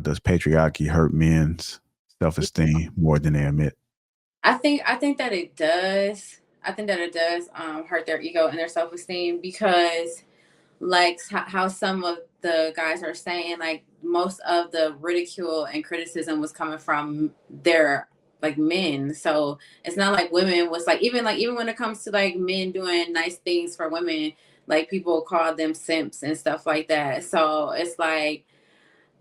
Does patriarchy hurt men's self-esteem more than they admit? I think that it does. I think that it does hurt their ego and their self esteem because, like how some of the guys are saying, like most of the ridicule and criticism was coming from their like men. So it's not like women was like even when it comes to like men doing nice things for women, like people call them simps and stuff like that. So it's like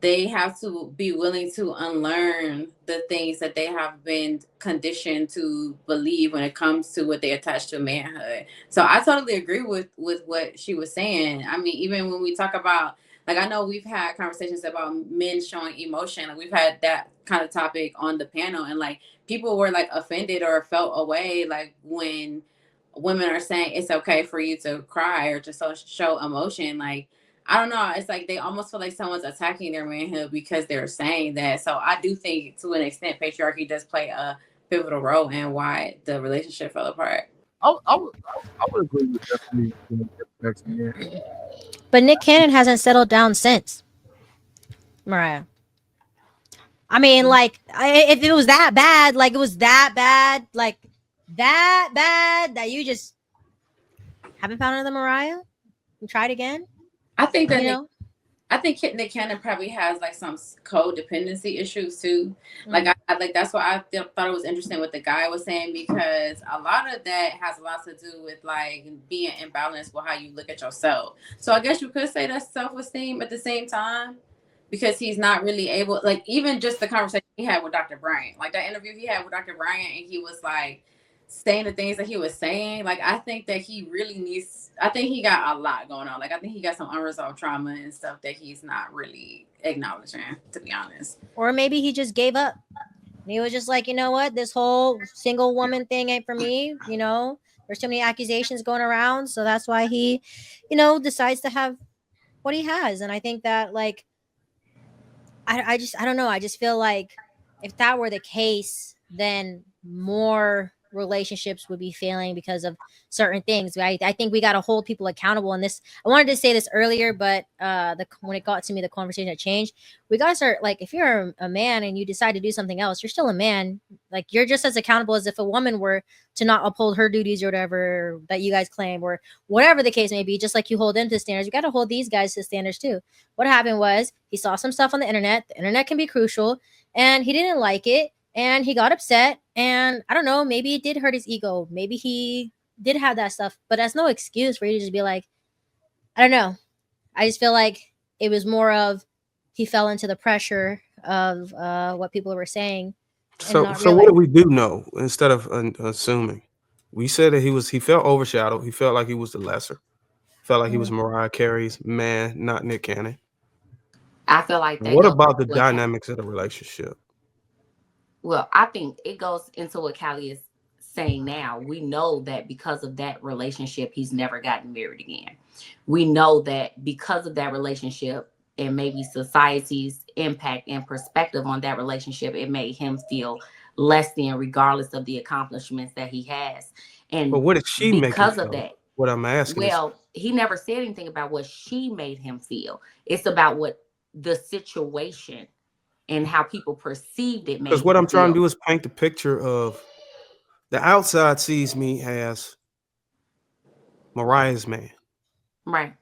they have to be willing to unlearn the things that they have been conditioned to believe when it comes to what they attach to manhood. So I totally agree with what she was saying. I mean, even when we talk about, like, I know we've had conversations about men showing emotion, like we've had that kind of topic on the panel, and like people were like offended or felt away like when women are saying it's okay for you to cry or to show emotion. Like, I don't know. It's like they almost feel like someone's attacking their manhood because they're saying that. So I do think, to an extent, patriarchy does play a pivotal role in why the relationship fell apart. I would agree with definitely it affects men. But Nick Cannon hasn't settled down since, Mariah. I mean, like, if it was that bad, like, it was that bad, like, that bad that you just haven't found another Mariah and tried again, I think that you Nick, know? I think Nick Cannon probably has like some codependency issues too. Like Mm. I like that's why thought it was interesting what the guy was saying, because a lot of that has a lot to do with like being imbalanced with how you look at yourself. So I guess you could say that's self esteem at the same time, because he's not really able, like, even just the conversation he had with Dr. Bryant, like that interview he had with Dr. Bryant, and he was like saying the things that he was saying. Like, I think that he really needs, I think he got a lot going on. Like, I think he got some unresolved trauma and stuff that he's not really acknowledging, to be honest. Or maybe he just gave up. And he was just like, you know what? This whole single woman thing ain't for me. There's too many accusations going around. So that's why he, decides to have what he has. And I think that, like, I don't know. I just feel like if that were the case, then more relationships would be failing because of certain things. I think we got to hold people accountable. And this, I wanted to say this earlier, but when it got to me, the conversation had changed. We got to start, like, if you're a man and you decide to do something else, you're still a man. Like, you're just as accountable as if a woman were to not uphold her duties or whatever that you guys claim, or whatever the case may be. Just like you hold them to standards, you got to hold these guys to standards too. What happened was he saw some stuff on the internet. The internet can be crucial, and he didn't like it, and he got upset. And I don't know, maybe it did hurt his ego. Maybe he did have that stuff, but that's no excuse for you to just be like, I don't know. I just feel like it was more of he fell into the pressure of what people were saying and So not so what realize. do we do know instead of assuming? We said that he felt overshadowed. He felt like he was the lesser. Felt like he was Mm. Mariah Carey's man, not Nick Cannon. I feel like that What goes about the into what dynamics of the relationship? well, I think it goes into what Callie is saying now. We know that because of that relationship, he's never gotten married again. We know that because of that relationship and maybe society's impact and perspective on that relationship, it made him feel less than, regardless of the accomplishments that he has. But And what did she make him because of feel? that, What I'm asking is, well, he never said anything about what she made him feel. It's about what the situation and how people perceived it because made what him I'm trying to feel. do is paint the picture of the outside sees me as Mariah's man, Right.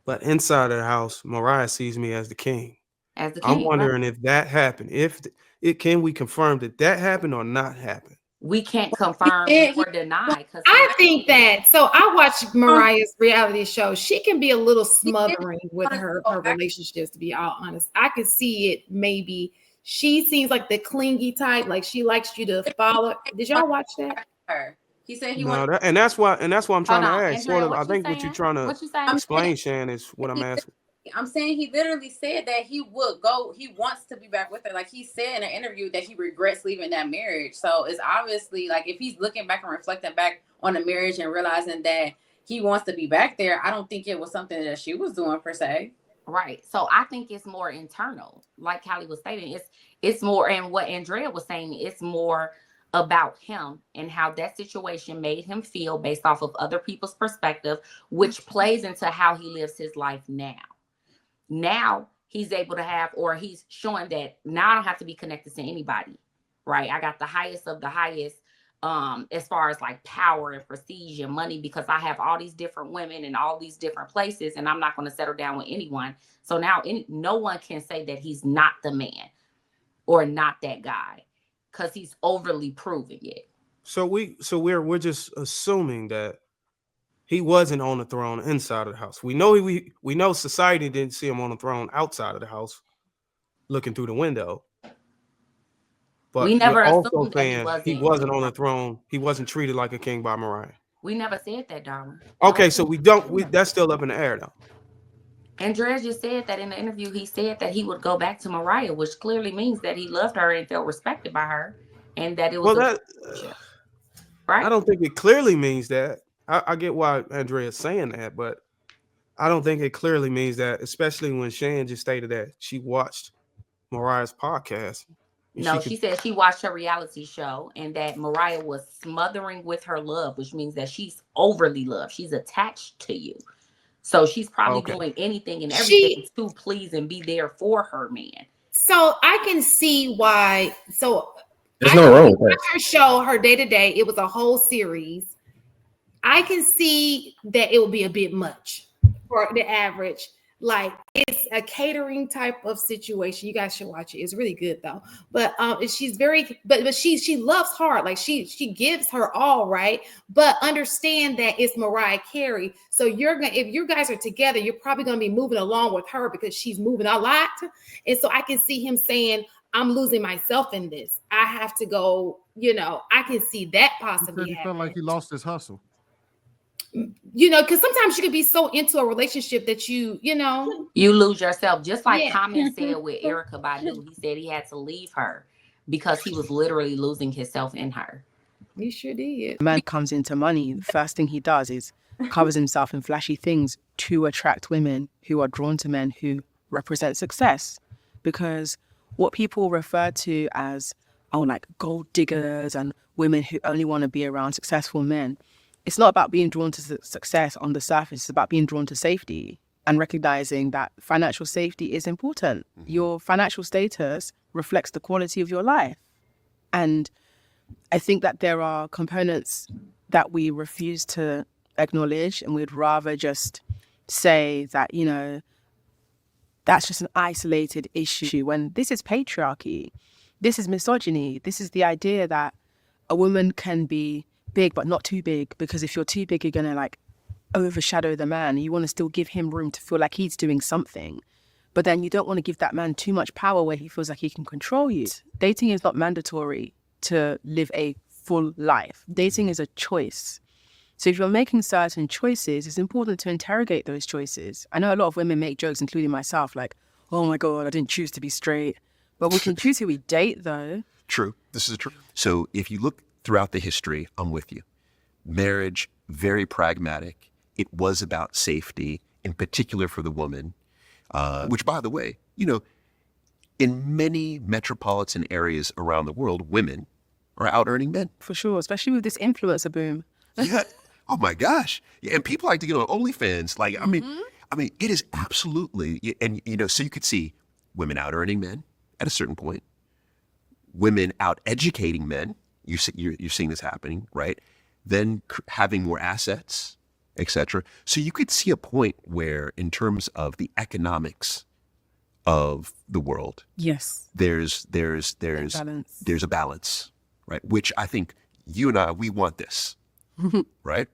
but inside of the house, Mariah sees me as the king. As the I'm king, right? wondering if that happened. If it can we confirm that that happened or not happen? We can't He confirm did. nor deny because he I think said that. So I watch Um, Mariah's reality show. She can be a little he did smothering with want to her go her back. relationships. To be all honest, I could see it. Maybe she seems like the clingy type. Like she likes you to follow. Did y'all watch that? Her. He said he No, wanted. that and that's why I'm trying hold to on, ask. Sort Andrea, of, I what you think what you're saying? trying to What you say? I'm saying explain, Shan, is what I'm he asking. I'm saying he literally said that he would go. He wants to be back with her. Like he said in an interview that he regrets leaving that marriage. So it's obviously like if he's looking back and reflecting back on the marriage and realizing that he wants to be back there, I don't think it was something that she was doing per se. Right. So I think it's more internal, like Callie was stating. It's more, and what Andrea was saying, it's more about him and how that situation made him feel based off of other people's perspective, which plays into how he lives his life now. Now he's able to have, or he's showing that now I don't have to be connected to anybody, right? I got the highest of the highest as far as like power and prestige and money, because I have all these different women in all these different places, and I'm not going to settle down with anyone. So now no one can say that he's not the man or not that guy, because he's overly proving it. So we're just assuming that he wasn't on the throne inside of the house. We know society didn't see him on the throne outside of the house, looking through the window. But we never also assumed saying that he wasn't on the throne. He wasn't treated like a king by Mariah. We never said that, darling. Okay, so that's still up in the air though. Andres just said that in the interview. He said that he would go back to Mariah, which clearly means that he loved her and felt respected by her, and that it was right. I don't think it clearly means that. I get why Andrea's saying that, but I don't think it clearly means that, especially when Shan just stated that she watched Mariah's podcast. No, she said she watched her reality show and that Mariah was smothering with her love, which means that she's overly loved. She's attached to you. So she's probably doing anything and everything to please and be there for her man. So I can see why. So there's no wrong with that. Her show, her day to day, it was a whole series. I can see that it will be a bit much for the average. Like, it's a catering type of situation. You guys should watch it. It's really good though. But she's very, but she loves hard. Like she gives her all, right? But understand that it's Mariah Carey. So if you guys are together, you're probably gonna be moving along with her because she's moving a lot. And so I can see him saying, I'm losing myself in this. I have to go, I can see that possibly. He felt like he lost his hustle. Because sometimes you could be so into a relationship that you lose yourself. Just like Common said with Erykah Badu, he said he had to leave her because he was literally losing himself in her. He sure did. Man comes into money. The first thing he does is covers himself in flashy things to attract women who are drawn to men who represent success. Because what people refer to as like gold diggers and women who only want to be around successful men, it's not about being drawn to success on the surface. It's about being drawn to safety and recognizing that financial safety is important. Your financial status reflects the quality of your life. And I think that there are components that we refuse to acknowledge, and we'd rather just say that, that's just an isolated issue, when this is patriarchy, this is misogyny, this is the idea that a woman can be big but not too big, because if you're too big you're gonna overshadow the man. You want to still give him room to feel like he's doing something, but then you don't want to give that man too much power where he feels like he can control you. Dating is not mandatory to live a full life. Dating is a choice. So if you're making certain choices, it's important to interrogate those choices. I know a lot of women make jokes, including myself, like, oh my God, I didn't choose to be straight. But we can choose who we date though. True. This is true. So if you look throughout the history, I'm with you. Marriage, very pragmatic. It was about safety, in particular for the woman, which, by the way, in many metropolitan areas around the world, women are out earning men. For sure, especially with this influencer boom. Yeah. Oh my gosh. Yeah, and people like to get on OnlyFans. I mean, it is absolutely, and so you could see women out earning men at a certain point, women out educating men. You're seeing this happening, right? Then having more assets, etc. So you could see a point where, in terms of the economics of the world, yes, there's a balance, right? Which I think you and I, we want this, right?